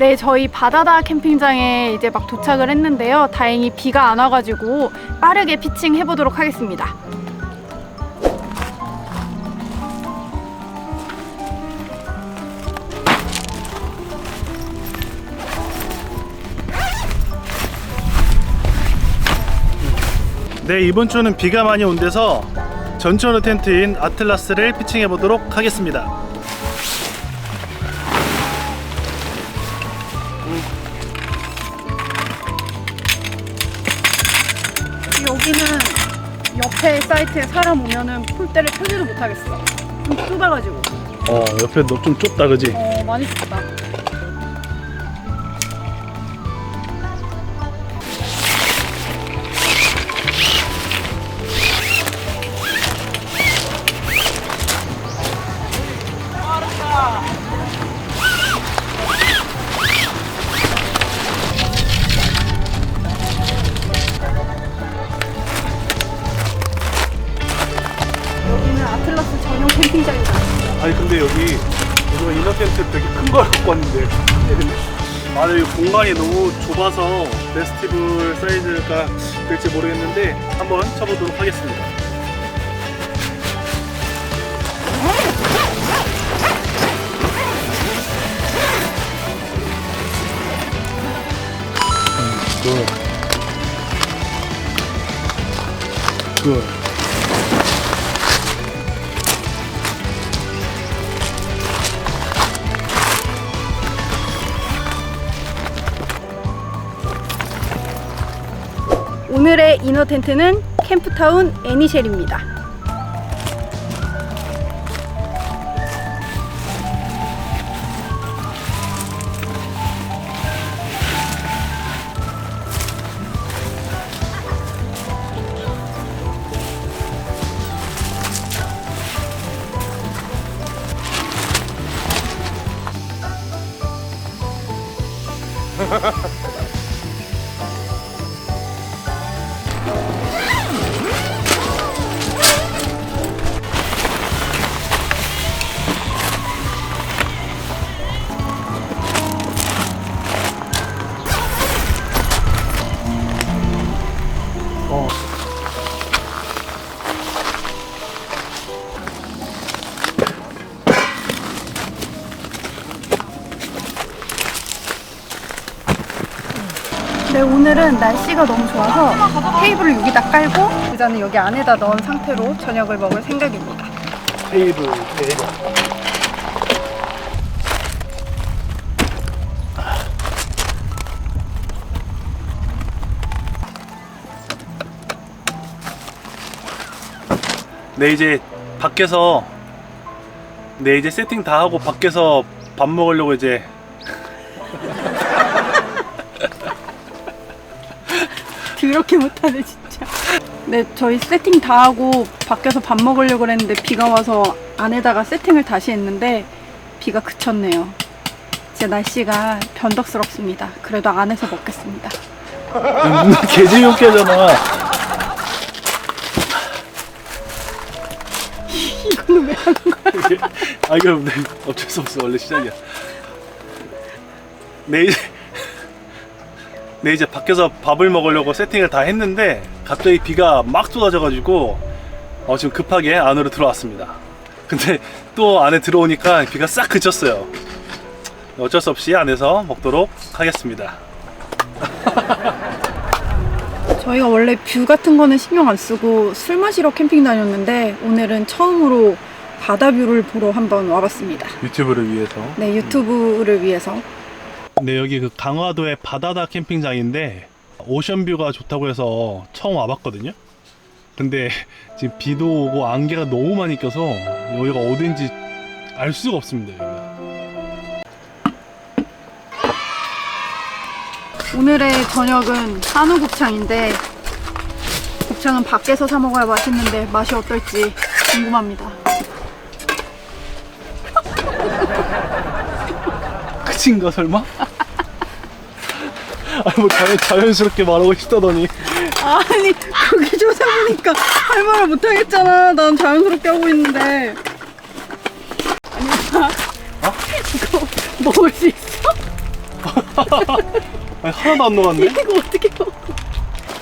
네, 저희 바다다 캠핑장에 이제 막 도착을 했는데요. 다행히 비가 안 와가지고 빠르게 피칭 해보도록 하겠습니다. 네, 이번 주는 비가 많이 온 데서 전천후 텐트인 아틀라스를 피칭해 보도록 하겠습니다. 여기는 옆에 사이트에 사람 오면은 폴대를 펴지도 못하겠어. 좀 좁아가지고. 옆에 너 좀 좁다, 그지? 많이 좁다. 여기는 아틀라스 전용 캠핑장이다. 아니 근데 여기 우리가 이너 텐트 되게 큰 걸 갖고 왔는데 여기 공간이 너무 좁아서 베스티블 사이즈가 될지 모르겠는데 한번 쳐보도록 하겠습니다. 굿. 오늘의 이너 텐트는 캠프타운 애니쉘입니다. 네, 오늘은 날씨가 너무 좋아서 테이블을 여기다 깔고 의자는 여기 안에다 넣은 상태로 저녁을 먹을 생각입니다. 테이블. 네, 이제 세팅 다 하고 밖에서 밥 먹으려고 이제 더럽게 못하네 진짜. 네, 저희 세팅 다 하고 밖에서 밥 먹으려고 그랬는데 비가 와서 안에다가 세팅을 다시 했는데 비가 그쳤네요. 진짜 날씨가 변덕스럽습니다. 그래도 안에서 먹겠습니다. 개재미없게 하잖아. 이거는 왜 하는 거야? 아, 이거 어쩔 수 없어. 원래 시작이야. 네, 이제 밖에서 밥을 먹으려고 세팅을 다 했는데 갑자기 비가 막 쏟아져가지고 지금 급하게 안으로 들어왔습니다. 근데 또 안에 들어오니까 비가 싹 그쳤어요. 어쩔 수 없이 안에서 먹도록 하겠습니다. 저희가 원래 뷰 같은 거는 신경 안 쓰고 술 마시러 캠핑 다녔는데 오늘은 처음으로 바다 뷰를 보러 한번 와봤습니다. 유튜브를 위해서. 네, 유튜브를 위해서. 네, 여기 그 강화도의 바다다 캠핑장인데 오션뷰가 좋다고 해서 처음 와봤거든요. 근데 지금 비도 오고 안개가 너무 많이 껴서 여기가 어딘지 알 수가 없습니다. 여기가. 오늘의 저녁은 한우 곱창인데 곱창은 밖에서 사 먹어야 맛있는데 맛이 어떨지 궁금합니다. 끝인가 설마? 아니 뭐 자연스럽게 말하고 싶다더니. 아니 그게 조사보니까 할 말을 못하겠잖아. 난 자연스럽게 하고 있는데. 아니 오빠 이거 먹을 수 있어? 아니, 하나도 안 녹았네. 이거 어떻게 먹어?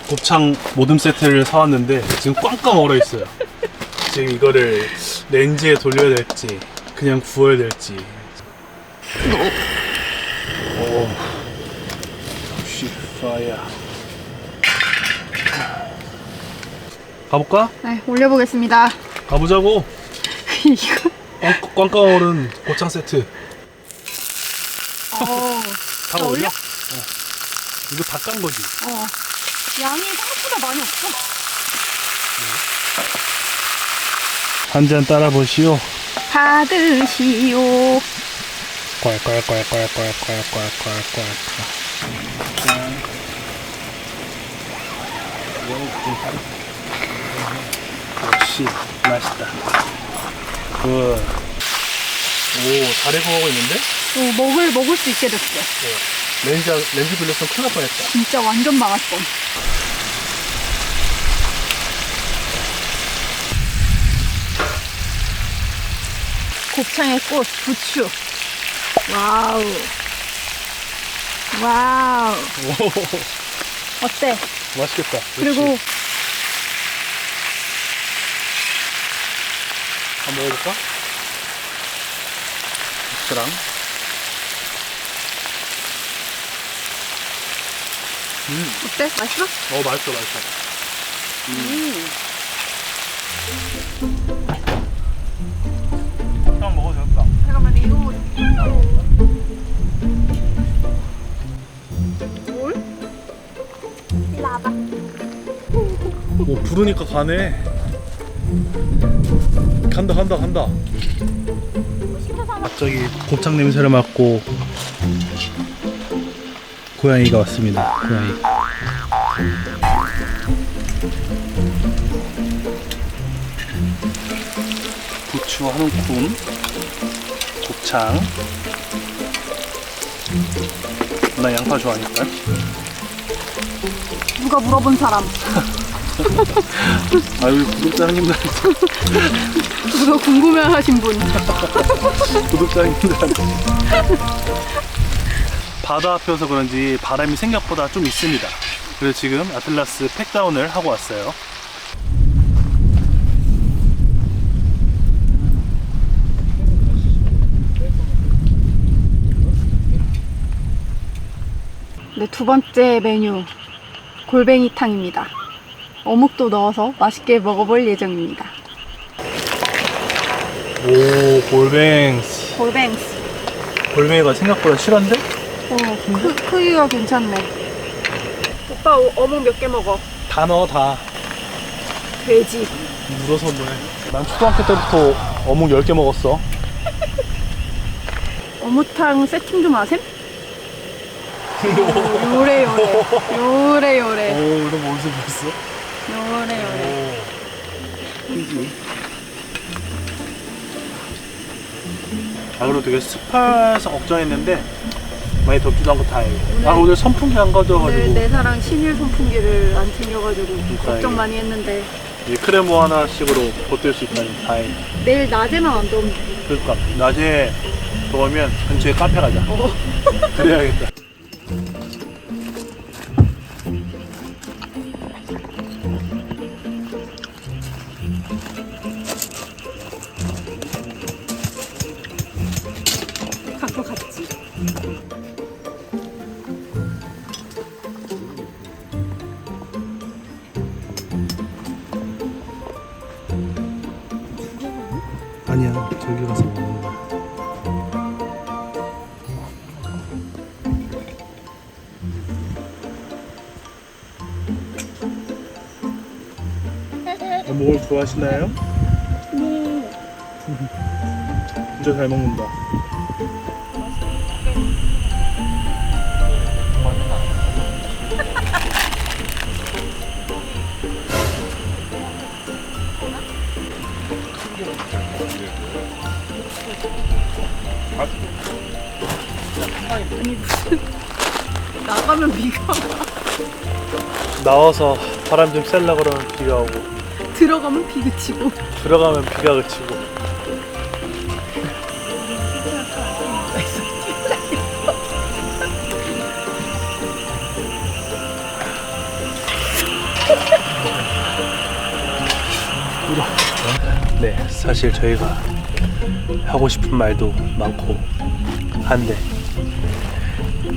곱창 모듬 세트를 사왔는데 지금 꽝꽝 얼어 있어요. 지금 이거를 렌즈에 돌려야 될지 그냥 구워야 될지. 오, 쉬파야. 가볼까? 네, 올려보겠습니다. 가보자고. 이거. 꽝꽝 얼은 곱창 세트. 다 다 올려? 올려? 이거 다 깐 거지. 양이 생각보다 많이 없어. 한 잔 따라 보시오. 받으시오. 꼴꼴꼴꼴꼴꼴꼴꼴꼴꼴. 역시 맛있다. 굿. 오, 잘 익어가고 있는데? 먹을 수 있게 됐어. 렌즈 돌렸으면 큰일 날 뻔했다. 진짜 완전 망할 뻔. 곱창의 꽃, 부추. 와우. 와우. 오, 어때? 맛있겠다. 그리고 역시. 한번 먹어볼까? 부추랑. 어때? 맛있어? 맛있어, 맛있어. 한번 먹어도 될까? 잠깐만, 이거 뭘? 일로 와봐. 오, 부르니까 가네. 간다. 갑자기 곱창 냄새를 맡고 고양이가 왔습니다. 고양이. 부추 한 움큼, 곱창. 나 양파 좋아하니까. 누가 물어본 사람? 아유, 구독자님들. 누가 궁금해하신 분? 구독자님들한테. 바다 앞이어서 그런지 바람이 생각보다 좀 있습니다. 그래서 지금 아틀라스 팩다운을 하고 왔어요. 네, 두 번째 메뉴 골뱅이탕입니다. 어묵도 넣어서 맛있게 먹어볼 예정입니다. 오, 골뱅스. 골뱅스. 골뱅이가 생각보다 실한데? 크기가 괜찮네. 오빠 어묵 몇 개 먹어? 다 넣어, 다. 돼지. 물어서 뭐해. 난 초등학교 때부터 어묵 10개 먹었어. 어묵탕 세팅 좀 아셈? 요래. 오, 이런 거 어디서 봤어? 요래. 아, 그리고 되게 습해서 걱정했는데 많이 덥지도 않고 다행이에요. 오늘 선풍기 안 가져와가지고. 오늘 내 사랑 신일 선풍기를 안 챙겨가지고 걱정 다행이다. 많이 했는데 이 크레모 하나씩으로 버틸 수 있다니 다행이다. 내일 낮에만 안 더우면 돼. 그러니까 낮에 더우면 근처에 카페 가자. 그래야겠다. 갖고 갔지. 아니야, 저기 가서 먹는 거야. 어묵을 좋아하시나요? 네. 진짜 잘 먹는다. 아니 무슨 나가면 비가 와. 나와서 바람 좀 쐬려 그러면 비가 오고 들어가면 비 그치고. 들어가면 비가 그치고. 네, 사실 저희가 하고 싶은 말도 많고 한데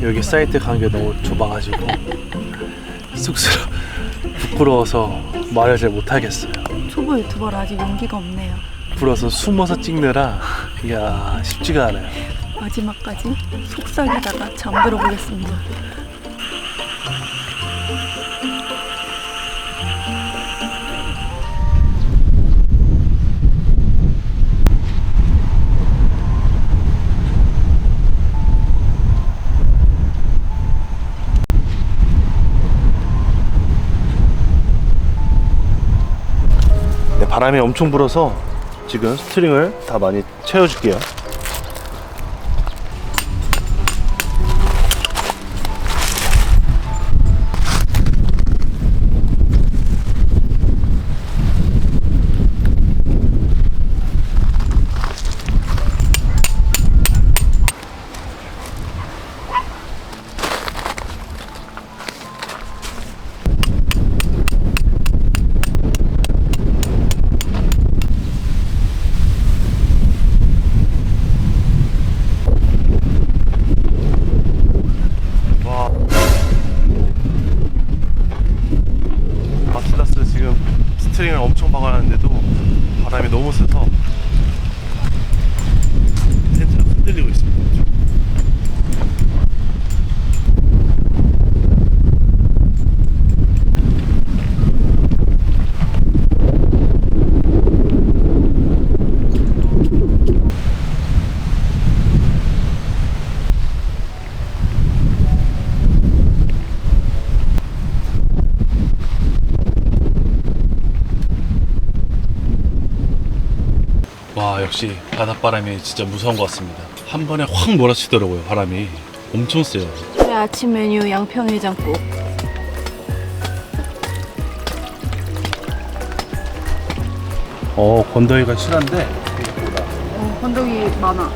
여기 사이트 간격이 너무 좁아가지고 부끄러워서 말을 잘 못하겠어요. 초보 유튜버라 아직 용기가 없네요. 부러워서 숨어서 찍느라 이야 쉽지가 않아요. 마지막까지 속삭이다가 잠들어 보겠습니다. 네, 바람이 엄청 불어서 지금 스트링을 다 많이 채워줄게요. 마틀라스 지금 스트링을 엄청 박아놨는데도 바람이 너무 세서 텐트가 흔들리고 있습니다. 와, 역시 바닷바람이 진짜 무서운 것 같습니다. 한 번에 확 몰아치더라고요. 바람이 엄청 세요. 네, 아침 메뉴 양평해장국. 건더기가 실한데 생각보다. 건더기 많아.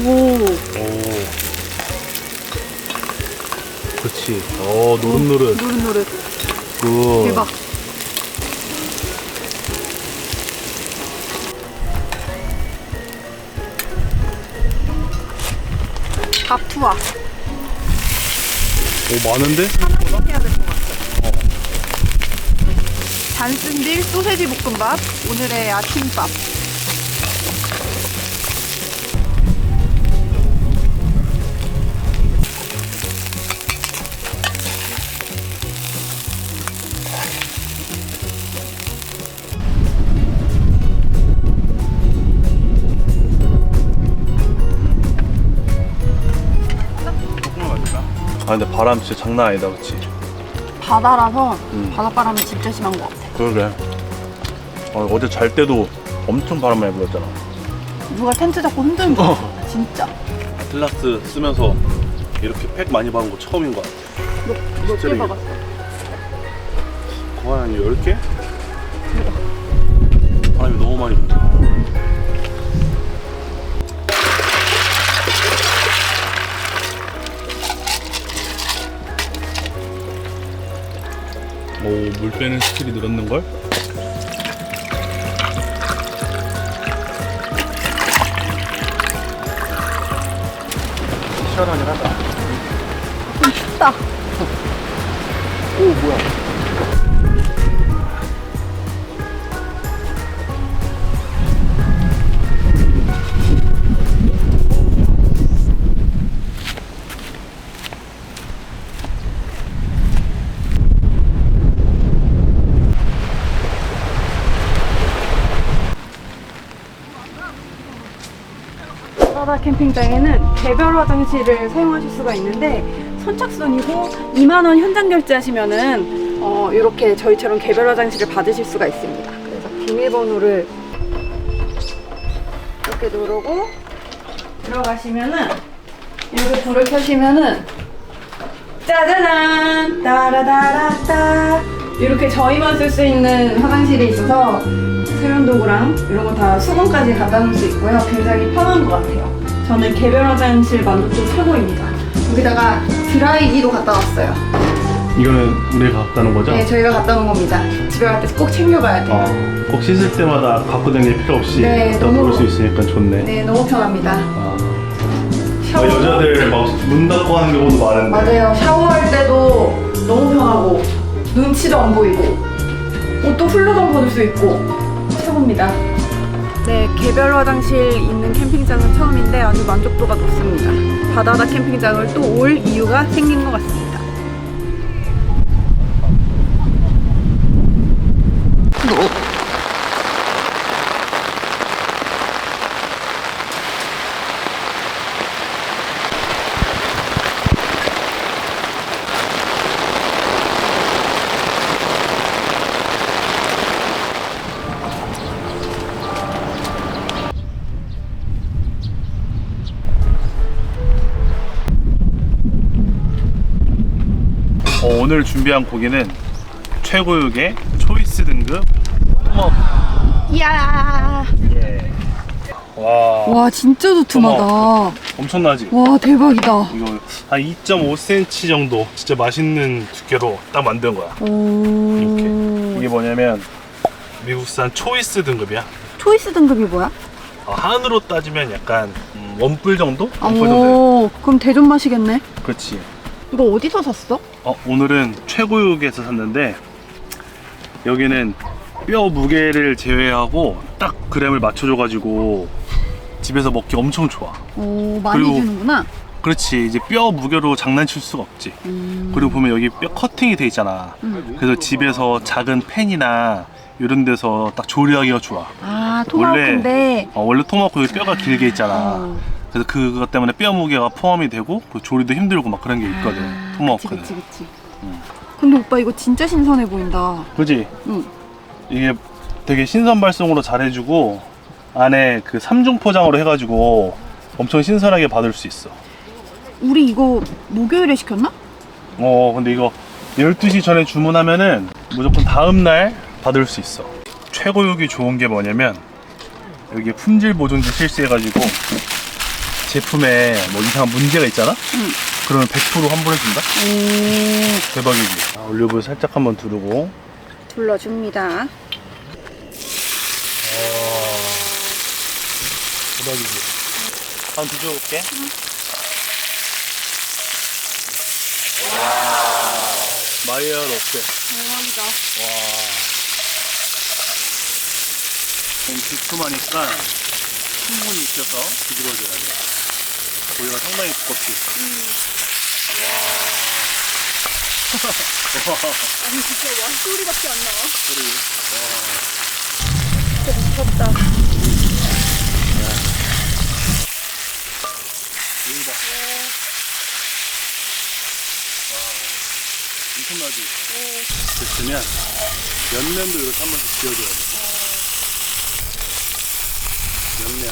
오. 그렇지. 노릇노릇. 노릇노릇. 굿. 대박. 밥 투하. 많은데? 하나씩 해야 될 것 같아. 잔슨딜 소세지 볶음밥. 오늘의 아침밥. 근데 바람 진짜 장난 아니다, 그치? 바다라서 바닷바람이 진짜 심한 것 같아. 그러게. 어제 잘 때도 엄청 바람 많이 불었잖아. 누가 텐트 잡고 흔드는 거 같아. 진짜. 아틀라스 쓰면서 이렇게 팩 많이 박은 거 처음인 것 같아. 몇 개 진짜 박았어? 거의 한 10개? 바람이 너무 많이 불잖아. 오, 물 빼는 스킬이 늘었는걸? 시원하긴 하다. 좀 춥다. 오, 뭐야. 바다 캠핑장에는 개별 화장실을 사용하실 수가 있는데 선착순이고 2만 원 현장 결제하시면은 이렇게 저희처럼 개별 화장실을 받으실 수가 있습니다. 그래서 비밀번호를 이렇게 누르고 들어가시면은 이렇게 불을 켜시면은 짜자잔 따라다라따 이렇게 저희만 쓸 수 있는 화장실이 있어서 세면도구랑 이런 거 다 수건까지 갖다 놓을 수 있고요. 굉장히 편한 것 같아요. 저는 개별 화장실 만족도 최고입니다. 여기다가 드라이기도 갖다 놨어요. 이거는 우리가 갖다는 거죠? 네, 저희가 갖다 놓은 겁니다. 집에 갈 때 꼭 챙겨가야 돼요. 꼭 씻을 때마다 갖고 다닐 필요 없이 네, 일단 너무- 놓을 수 있으니까 좋네. 네, 너무 편합니다. 샤워. 여자들 막 문 닫고 하는 경우도 많은데. 맞아요. 샤워할 때도 너무 편하고 눈치도 안 보이고 옷도 훌러덩 벗을 수 있고 최고입니다. 네, 개별 화장실 있는 캠핑장은 처음인데 아주 만족도가 높습니다. 바다다 캠핑장을 또 올 이유가 생긴 것 같습니다. 오늘 준비한 고기는 최고육의 초이스 등급 토마호크. 이야. 예. 와, 와, 진짜 두툼하다. 엄청나지? 와, 대박이다. 이거 한 2.5cm 정도 진짜 맛있는 두께로 딱 만든 거야. 오. 이렇게. 이게 뭐냐면 미국산 초이스 등급이야. 초이스 등급이 뭐야? 한우로 따지면 약간 원뿔 정도? 원뿔 정도. 오, 그럼 대존 맛이겠네. 그렇지. 이거 어디서 샀어? 오늘은 최고육에서 샀는데 여기는 뼈 무게를 제외하고 딱 그램을 맞춰줘가지고 집에서 먹기 엄청 좋아. 오, 많이 그리고- 주는구나. 그렇지. 이제 뼈 무게로 장난칠 수가 없지. 그리고 보면 여기 뼈 커팅이 돼 있잖아. 그래서 집에서 작은 팬이나 이런 데서 딱 조리하기가 좋아. 아, 토마호크인데. 원래 토마호크 여기 뼈가 길게 있잖아. 어. 그래서 그것 때문에 뼈 무게가 포함이 되고 그 조리도 힘들고 막 그런 게 있거든. 토마호크는. 그치. 근데 오빠 이거 진짜 신선해 보인다. 그지? 응. 이게 되게 신선 발송으로 잘해주고 안에 그 3중 포장으로 해가지고 엄청 신선하게 받을 수 있어. 우리 이거 목요일에 시켰나? 근데 이거 12시 전에 주문하면은 무조건 다음날 받을 수 있어. 최고육이 좋은 게 뭐냐면 여기 품질 보증도 실시해가지고 제품에 뭐 이상한 문제가 있잖아? 응. 그러면 100% 환불해준다? 오, 대박이지. 올리브 살짝 한번 두르고 불러줍니다. 대박이지. 한번 뒤져볼게. 마이어 어때? 대박이다. 좀 두툼하니까 충분히 익혀서 뒤집어줘야 돼. 고기가 상당히 두껍지. 아니 진짜 와 소리밖에 안 나와. 소리. 진짜 미쳤다. 여기 봐. 엄청나지? 됐으면 옆면도 이렇게 한 번씩 지어줘야 돼. 옆면.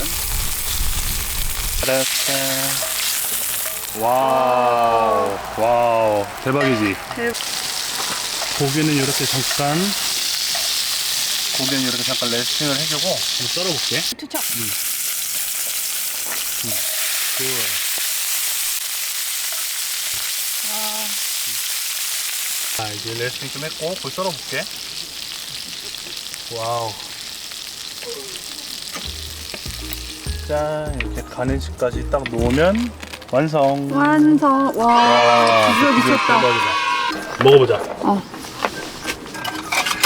알았어. 와우. 대박이지? 고기는 이렇게 잠깐 레스팅을 해주고 한번 썰어볼게. 투척. 이제 레스팅 좀 했고 거기 썰어볼게. 와우. 짠, 이렇게 가는식까지 딱 놓으면 완성. 완성. 와, 비주얼 미쳤다. 대박이다. 먹어보자.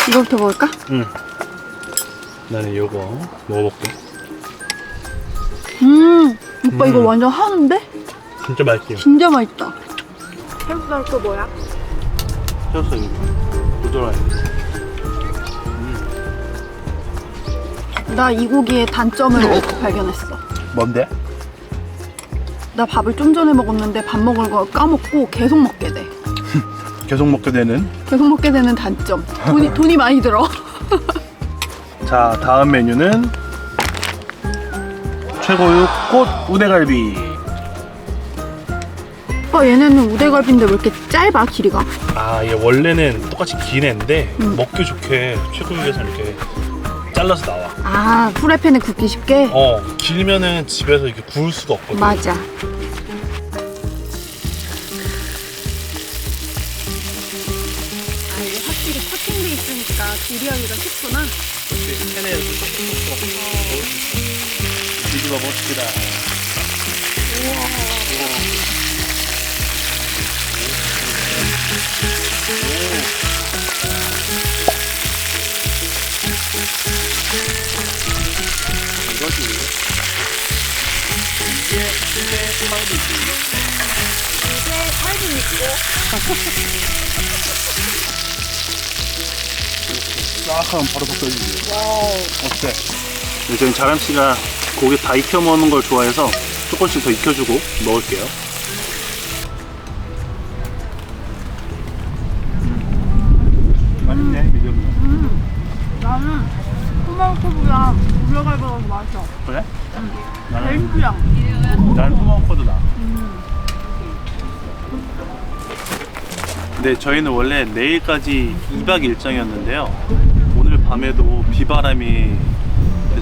이거부터 먹을까? 응. 나는 이거 먹어볼게. 오빠 이거 완전 한우인데? 진짜 맛있지? 진짜 맛있다. 새우살 거 뭐야? 튀었어 이거. 부드러워. 나 이 고기의 단점을 발견했어. 뭔데? 나 밥을 좀 전에 먹었는데 밥 먹을 거 까먹고 계속 먹게 돼. 계속 먹게 되는. 계속 먹게 되는 단점. 돈이 많이 들어. 자, 다음 메뉴는 최고육 꽃 우대갈비. 오빠 얘네는 우대갈비인데 왜 이렇게 짧아 길이가? 얘 원래는 똑같이 긴 애인데 먹기 좋게 최고육에서 이렇게 잘라서 나와. 아, 프라이팬에 굽기 쉽게? 길면은 집에서 이렇게 구울 수가 없거든. 맞아. 아, 이게 확실히 코팅돼 있으니까 조리하기가 쉽구나. 팬에 뒤집어 봅시다. 이거지. 이게 팔이지. 이게 8분 있고. 싹 하면 바로 볶아지지. 와우. 어때? 네, 저희 자람씨가 고기 다 익혀 먹는 걸 좋아해서 조금씩 더 익혀주고 넣을게요. 맛있네, 미디엄. 나는 토마토보다 우려갈보다 더 맛있어. 그래? 베이스랑. 나는 토마호코도 나. 네, 저희는 원래 내일까지 2박 일정이었는데요. 오늘 밤에도 비바람이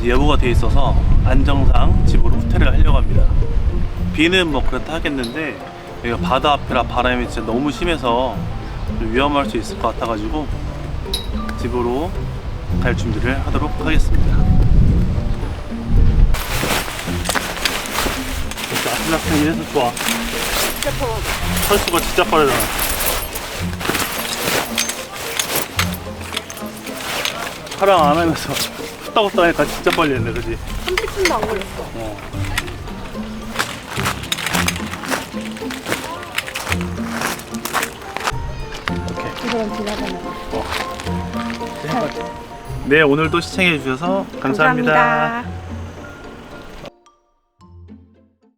예보가 돼 있어서 안정상 집으로 후퇴를 하려고 합니다. 비는 뭐 그렇다 하겠는데 여기가 바다 앞이라 바람이 진짜 너무 심해서 좀 위험할 수 있을 것 같아가지고 집으로 갈 준비를 하도록 하겠습니다. 아슬아슬 이래서 좋아. 진짜 더워. 철수가 진짜 빠르잖아. 촬영 안 하면서 후딱후딱 하니까 진짜 빨리 했네, 그지? 30분도 안 걸렸어. 오케이. 이건 지나가는 거. 네, 오늘도 시청해주셔서 감사합니다.